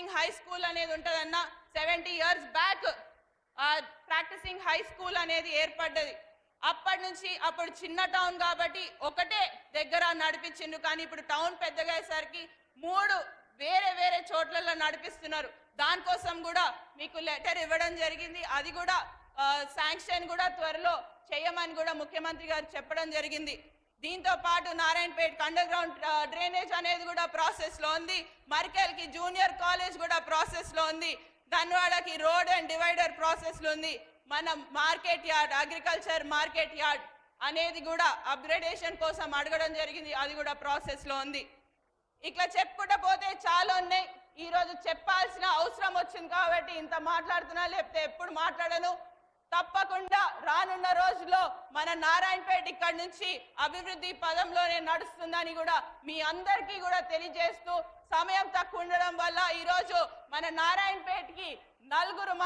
Practising high school అనేది ఉంటుందన్న 70 years back practising high school అనేది ఏర్పడ్డది. అప్పటి నుంచి అప్పుడు చిన్న టౌన్ కాబట్టి ఒకటే దగ్గర నడిపించిండు. కానీ ఇప్పుడు టౌన్ పెద్దగా అయ్యేసరికి 3 వేరే వేరే చోట్లలో నడిపిస్తున్నారు. దానికోసం కూడా మీకు లెటర్ ఇవ్వడం జరిగింది. అది కూడా శాంక్షన్ కూడా త్వరలో చేయమని కూడా ముఖ్యమంత్రి గారు చెప్పడం జరిగింది. దీంతో పాటు నారాయణపేట్ అండర్ గ్రౌండ్ డ్రైనేజ్ అనేది కూడా ప్రాసెస్లో ఉంది. మర్కెల్కి జూనియర్ కాలేజ్ కూడా ప్రాసెస్లో ఉంది. ధన్వాడకి రోడ్ అండ్ డివైడర్ ప్రాసెస్లో ఉంది. మన market yard agriculture market yard అనేది కూడా అప్గ్రేడేషన్ కోసం అడగడం జరిగింది. అది కూడా ప్రాసెస్లో ఉంది. ఇట్లా చెప్పుకుంటూ పోతే చాలా ఉన్నాయి. ఈరోజు చెప్పాల్సిన అవసరం వచ్చింది కాబట్టి ఇంత మాట్లాడుతున్నా, లేకపోతే ఎప్పుడు మాట్లాడను. తప్పకుండా రానున్న రోజుల్లో మన నారాయణపేట ఇక్కడి నుంచి అభివృద్ధి పదంలోనే నడుస్తుందని కూడా మీ అందరికీ కూడా తెలియజేస్తూ, సమయం తక్కువ ఉండడం వల్ల ఈరోజు మన నారాయణపేటకి 4